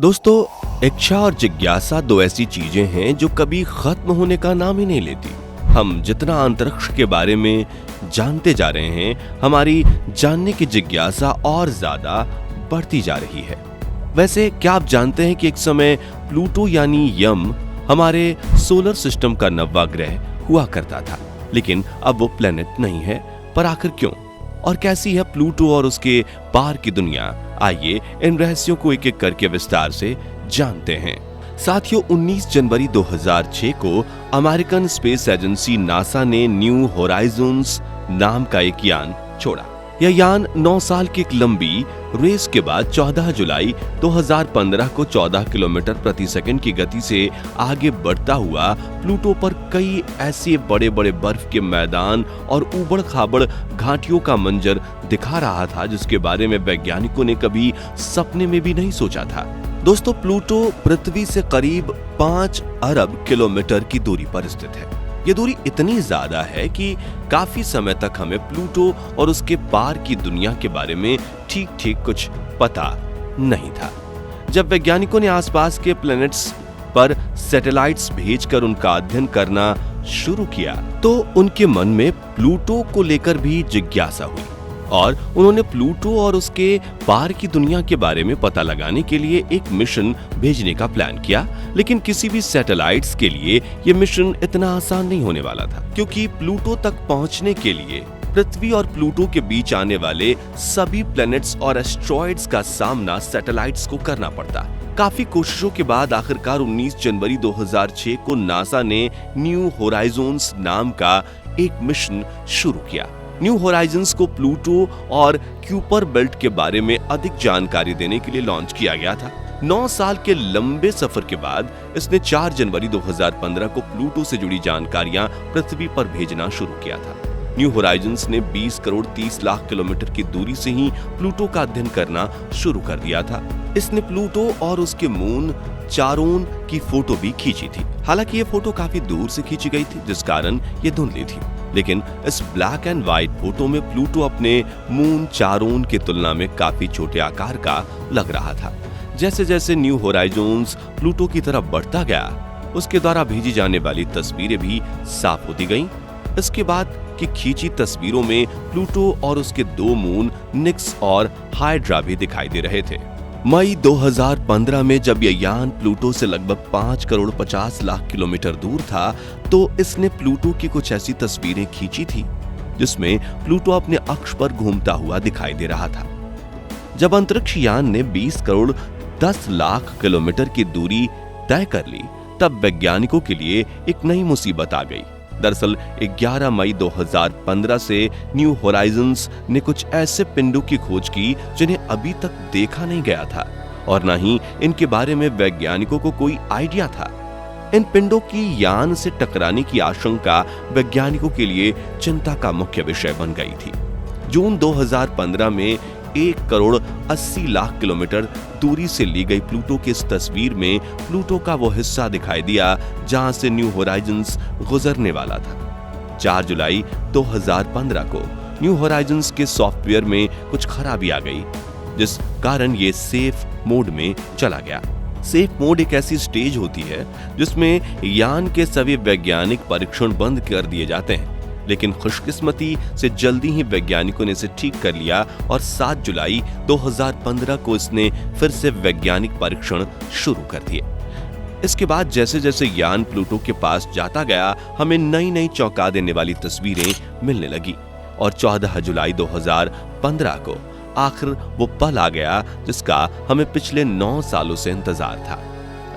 दोस्तों, इच्छा और जिज्ञासा दो ऐसी चीजें हैं जो कभी खत्म होने का नाम ही नहीं लेती। हम जितना अंतरिक्ष के बारे में जानते जा रहे हैं, हमारी जानने की जिज्ञासा और ज्यादा बढ़ती जा रही है। वैसे क्या आप जानते हैं कि एक समय प्लूटो यानी यम हमारे सोलर सिस्टम का 9वां ग्रह हुआ करता था, लेकिन अब वो प्लेनेट नहीं है। पर आखिर क्यों और कैसी है प्लूटो और उसके पार की दुनिया? आइए इन रहस्यों को एक एक करके विस्तार से जानते हैं। साथियों, 19 जनवरी 2006 को अमेरिकन स्पेस एजेंसी नासा ने न्यू होराइजन्स नाम का एक यान छोड़ा। यह यान 9 साल की एक लंबी रेस के बाद 14 जुलाई 2015 को 14 किलोमीटर प्रति सेकंड की गति से आगे बढ़ता हुआ प्लूटो पर कई ऐसे बड़े बड़े बर्फ के मैदान और उबड़ खाबड़ घाटियों का मंजर दिखा रहा था, जिसके बारे में वैज्ञानिकों ने कभी सपने में भी नहीं सोचा था। दोस्तों, प्लूटो पृथ्वी से करीब 5 अरब किलोमीटर की दूरी पर स्थित है। ये दूरी इतनी ज्यादा है कि काफी समय तक हमें प्लूटो और उसके पार की दुनिया के बारे में ठीक ठीक कुछ पता नहीं था। जब वैज्ञानिकों ने आसपास के प्लैनेट्स पर सैटेलाइट्स भेजकर उनका अध्ययन करना शुरू किया, तो उनके मन में प्लूटो को लेकर भी जिज्ञासा हुई और उन्होंने प्लूटो और उसके पार की दुनिया के बारे में पता लगाने के लिए एक मिशन भेजने का प्लान किया। लेकिन किसी भी सैटेलाइट्स के लिए यह मिशन इतना आसान नहीं होने वाला था, क्योंकि प्लूटो तक पहुंचने के लिए पृथ्वी और प्लूटो के बीच आने वाले सभी प्लैनेट्स और एस्ट्रॉइड्स का सामना सैटेलाइट्स को करना पड़ता। काफी कोशिशों के बाद आखिरकार 19 जनवरी 2006 को नासा ने न्यू होराइजन्स नाम का एक मिशन शुरू किया। न्यू होराइजन्स को प्लूटो और क्यूपर बेल्ट के बारे में अधिक जानकारी देने के लिए लॉन्च किया गया था। 9 साल के लंबे सफर के बाद इसने 4 जनवरी 2015 को प्लूटो से जुड़ी जानकारियां पृथ्वी पर भेजना शुरू किया था। न्यू होराइजन्स ने 20 करोड़ 30 लाख किलोमीटर की दूरी से ही प्लूटो का अध्ययन करना शुरू कर दिया था। इसने प्लूटो और उसके मून चारोन की फोटो भी खींची थी। हालांकि ये फोटो काफी दूर से खींची गई थी, जिस कारण ये धुंधली थी। लेकिन इस ब्लैक एंड व्हाइट फोटो में प्लूटो अपने मून चारोन की तुलना में काफी छोटे आकार का लग रहा था। जैसे जैसे न्यू होराइजन्स प्लूटो की तरफ बढ़ता गया, उसके द्वारा भेजी जाने वाली तस्वीरें भी साफ होती गईं। इसके बाद की खींची तस्वीरों में प्लूटो और उसके 2 मून निक्स और हाइड्रा भी दिखाई दे रहे थे। मई 2015 में जब यह यान प्लूटो से लगभग 5 करोड़ 50 लाख किलोमीटर दूर था, तो इसने प्लूटो की कुछ ऐसी तस्वीरें खींची थी जिसमें प्लूटो अपने अक्ष पर घूमता हुआ दिखाई दे रहा था। जब अंतरिक्ष यान ने 20 करोड़ 10 लाख किलोमीटर की दूरी तय कर ली, तब वैज्ञानिकों के लिए एक नई मुसीबत आ गई। दरअसल 11 मई 2015 से न्यू होराइजन्स ने कुछ ऐसे पिंडों की खोज की जिन्हें अभी तक देखा नहीं गया था और न ही इनके बारे में वैज्ञानिकों को कोई आइडिया था। इन पिंडों की यान से टकराने की आशंका वैज्ञानिकों के लिए चिंता का मुख्य विषय बन गई थी। जून 2015 में 1 करोड़ 80 लाख किलोमीटर दूरी से ली गई प्लूटो की इस तस्वीर में प्लूटो का वो हिस्सा दिखाई दिया जहां से न्यू होराइजन्स गुजरने वाला था। 4 जुलाई 2015 को न्यू होराइजन्स के सॉफ्टवेयर में कुछ खराबी आ गई, जिस कारण ये सेफ मोड में चला गया। सेफ मोड एक ऐसी स्टेज होती है जिसमें यान के सभी वैज्ञानिक परीक्षण बंद कर दिए जाते हैं, लेकिन खुशकिस्मती से जल्दी ही वैज्ञानिकों ने इसे ठीक कर लिया और 7 जुलाई 2015 को इसने फिर से वैज्ञानिक परीक्षण शुरू कर दिए। इसके बाद जैसे जैसे यान प्लूटो के पास जाता गया, हमें नई नई चौंका देने वाली तस्वीरें मिलने लगी और 14 जुलाई 2015 को आखिर वो पल आ गया जिसका हमें पिछले 9 सालों से इंतजार था।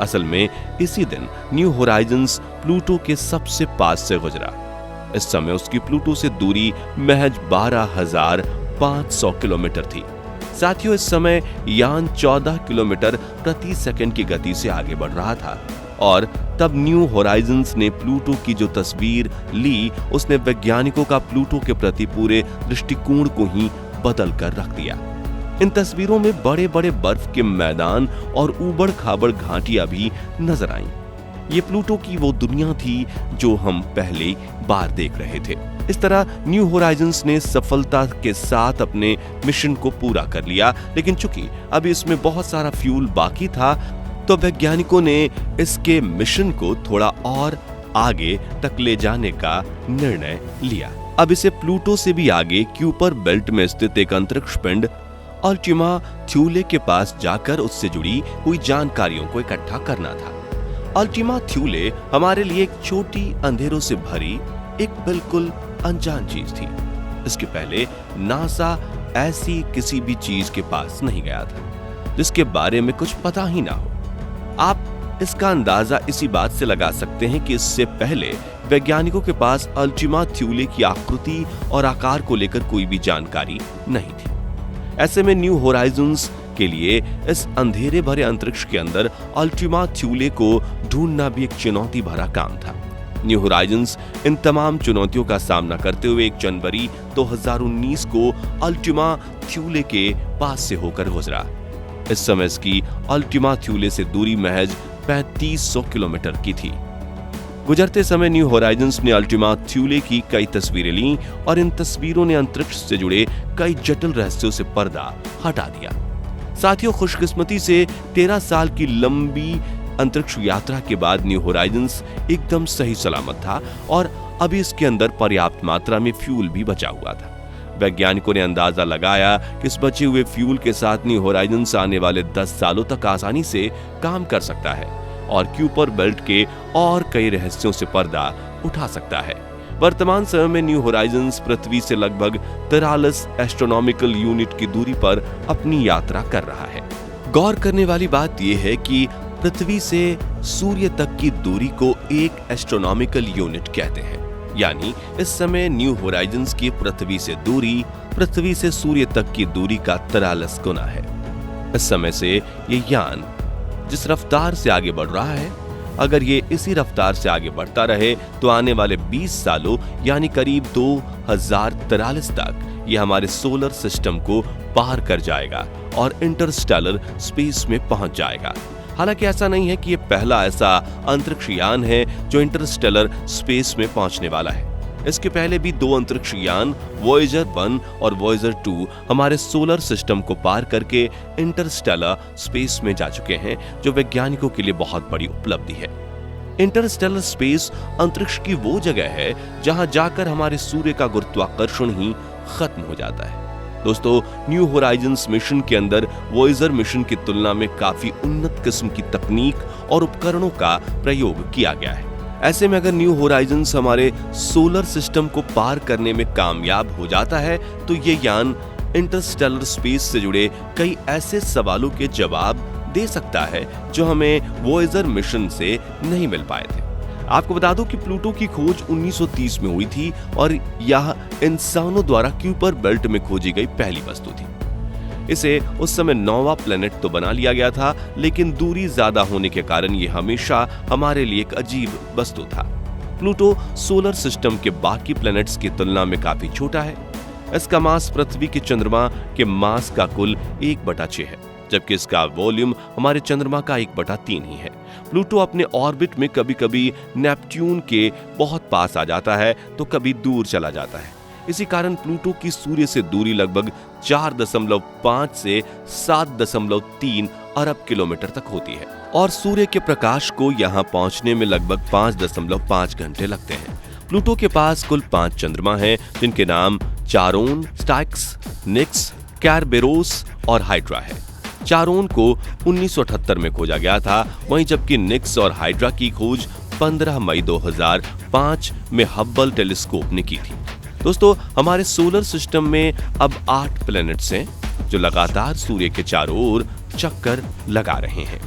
असल में इसी दिन न्यू होराइजन्स प्लूटो के सबसे पास से गुजरा। इस समय उसकी प्लूटो से दूरी महज 12,500 किलोमीटर थी। साथियों, इस समय यान 14 किलोमीटर प्रति सेकंड की गति से आगे बढ़ रहा था और तब न्यू होराइजन्स ने प्लूटो की जो तस्वीर ली, उसने वैज्ञानिकों का प्लूटो के प्रति पूरे दृष्टिकोण को ही बदल कर रख दिया। इन तस्वीरों में बड़े बड़े बर्फ के मैदान और उबड़ खाबड़ घाटियां भी नजर आईं। ये प्लूटो की वो दुनिया थी जो हम पहले बार देख रहे थे। इस तरह न्यू होराइजन्स ने सफलता के साथ अपने मिशन को पूरा कर लिया, लेकिन चूंकि अभी इसमें बहुत सारा फ्यूल बाकी था तो वैज्ञानिकों ने इसके मिशन को थोड़ा और आगे तक ले जाने का निर्णय लिया। अब इसे प्लूटो से भी आगे क्यूपर बेल्ट में स्थित एक अंतरिक्ष पिंड अल्टीमा थ्यूले के पास जाकर उससे जुड़ी हुई जानकारियों को इकट्ठा करना था। अल्टीमा थ्यूले हमारे लिए एक छोटी अंधेरों से भरी एक बिल्कुल अनजान चीज थी। इसके पहले नासा ऐसी किसी भी चीज के पास नहीं गया था जिसके बारे में कुछ पता ही ना हो। आप इसका अंदाजा इसी बात से लगा सकते हैं कि इससे पहले वैज्ञानिकों के पास अल्टीमा थ्यूले की आकृति और आकार को लेकर कोई भी जानकारी नहीं थी। ऐसे में न्यू होराइजन्स के लिए इस अंधेरे भरे अंतरिक्ष के अंदर अल्टीमा थ्यूले को ढूंढना भी एक चुनौती भरा काम था। न्यू होराइजन्स इन तमाम चुनौतियों का सामना करते हुए 1 जनवरी 2019 को अल्टीमा थ्यूले के पास से होकर गुजरा। इस समय इसकी अल्टीमा थ्यूले से दूरी महज 3500 किलोमीटर की थी। गुजरते समय न्यू होराइजन्स ने अल्टीमा थ्यूले की कई तस्वीरें लीं और इन तस्वीरों ने अंतरिक्ष से जुड़े कई जटिल रहस्यों से पर्दा हटा दिया। साथियों, खुशकिस्मती से 13 साल की लंबी अंतरिक्ष यात्रा के बाद न्यू होराइजन्स एकदम सही सलामत था और अभी इसके अंदर पर्याप्त मात्रा में फ्यूल भी बचा हुआ था। वैज्ञानिकों ने अंदाजा लगाया कि इस बचे हुए फ्यूल के साथ न्यू होराइजन्स आने वाले 10 सालों तक आसानी से काम कर सकता है और क्यूपर बेल्ट के और कई रहस्यों से पर्दा उठा सकता है। वर्तमान समय में न्यू होराइजन्स पृथ्वी से लगभग 43 एस्ट्रोनॉमिकल यूनिट की दूरी पर अपनी यात्रा कर रहा है। गौर करने वाली बात यह है कि पृथ्वी से सूर्य तक की दूरी को एक एस्ट्रोनॉमिकल यूनिट कहते हैं, यानी इस समय न्यू होराइजन्स की पृथ्वी से दूरी पृथ्वी से सूर्य तक की दूरी का 43 गुना है। इस समय से ये यान जिस रफ्तार से आगे बढ़ रहा है, अगर ये इसी रफ्तार से आगे बढ़ता रहे तो आने वाले 20 सालों यानी करीब 2043 तक ये हमारे सोलर सिस्टम को पार कर जाएगा और इंटरस्टेलर स्पेस में पहुंच जाएगा। हालांकि ऐसा नहीं है कि ये पहला ऐसा अंतरिक्ष यान है जो इंटरस्टेलर स्पेस में पहुंचने वाला है। इसके पहले भी 2 अंतरिक्ष यान वॉयेजर 1 और वॉयेजर 2 हमारे सोलर सिस्टम को पार करके इंटरस्टेलर स्पेस में जा चुके हैं, जो वैज्ञानिकों के लिए बहुत बड़ी उपलब्धि है। इंटरस्टेलर स्पेस अंतरिक्ष की वो जगह है जहां जाकर हमारे सूर्य का गुरुत्वाकर्षण ही खत्म हो जाता है। दोस्तों, न्यू होराइजन्स मिशन के अंदर वॉयेजर मिशन की तुलना में काफी उन्नत किस्म की तकनीक और उपकरणों का प्रयोग किया गया है। ऐसे में अगर न्यू होराइजन्स हमारे सोलर सिस्टम को पार करने में कामयाब हो जाता है तो ये यान इंटरस्टेलर स्पेस से जुड़े कई ऐसे सवालों के जवाब दे सकता है जो हमें वॉयेजर मिशन से नहीं मिल पाए थे। आपको बता दूं कि प्लूटो की खोज 1930 में हुई थी और यह इंसानों द्वारा क्यूपर बेल्ट में खोजी गई पहली वस्तु थी। इसे उस समय 9वां प्लेनेट तो बना लिया गया था, लेकिन दूरी ज्यादा होने के कारण यह हमेशा हमारे लिए एक अजीब वस्तु था। प्लूटो सोलर सिस्टम के बाकी प्लैनेट्स की तुलना में काफी छोटा है। इसका मास पृथ्वी के चंद्रमा के मास का कुल 1/6 है, जबकि इसका वॉल्यूम हमारे चंद्रमा का 1/3 ही है। प्लूटो अपने ऑर्बिट में कभी कभी नेपट्यून के बहुत पास आ जाता है तो कभी दूर चला जाता है। इसी कारण प्लूटो की सूर्य से दूरी लगभग 4.5 से 7.3 अरब किलोमीटर तक होती है और सूर्य के प्रकाश को यहाँ पहुँचने में लगभग 5.5 घंटे लगते हैं। प्लूटो के पास कुल 5 चंद्रमा हैं, जिनके नाम चारोन, स्टाइक्स, निक्स, कैरबेरोस और हाइड्रा है। चारोन को 1978 में खोजा गया था, वहीं जबकि निक्स और हाइड्रा की खोज 15 मई 2005 में हब्बल टेलीस्कोप ने की थी। दोस्तों, हमारे सोलर सिस्टम में अब 8 प्लैनेट्स हैं जो लगातार सूर्य के चारों ओर चक्कर लगा रहे हैं।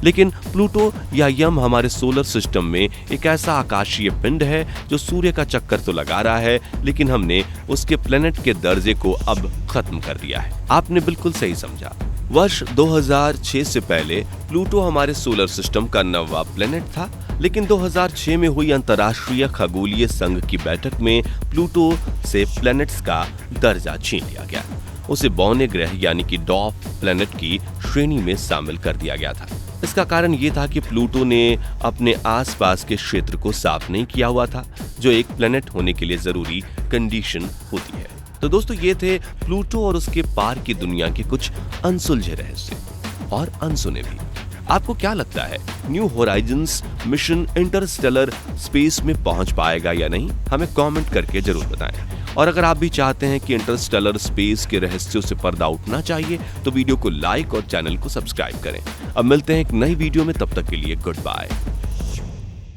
लेकिन प्लूटो या यम हमारे सोलर सिस्टम में एक ऐसा आकाशीय पिंड है जो सूर्य का चक्कर तो लगा रहा है, लेकिन हमने उसके प्लैनेट के दर्जे को अब खत्म कर दिया है। आपने बिल्कुल सही समझा। वर्ष 2006 से पहले प्लूटो हमारे सोलर सिस्टम का 9वां प्लैनेट था, लेकिन 2006 में हुई अंतर्राष्ट्रीय खगोलीय संघ की बैठक में प्लूटो से प्लैनेट्स का दर्जा छीन लिया गया। उसे बौने ग्रह यानी कि डॉर्फ प्लैनेट की श्रेणी में शामिल कर दिया गया था। इसका कारण ये था कि प्लूटो ने अपने आसपास के क्षेत्र को साफ नहीं किया हुआ था, जो एक प्लेनेट होने के लिए जरूरी कंडीशन होती है। तो दोस्तों, ये थे प्लूटो और उसके पार की दुनिया के कुछ अनसुलझे रहस्य और अनसुने भी। आपको क्या लगता है, new Horizons mission Interstellar space में पहुंच पाएगा या नहीं? हमें कमेंट करके जरूर बताएं। और अगर आप भी चाहते हैं कि इंटरस्टेलर स्पेस के रहस्यों से पर्दा उठना चाहिए, तो वीडियो को लाइक और चैनल को सब्सक्राइब करें। अब मिलते हैं एक नई वीडियो में, तब तक के लिए गुड बाय।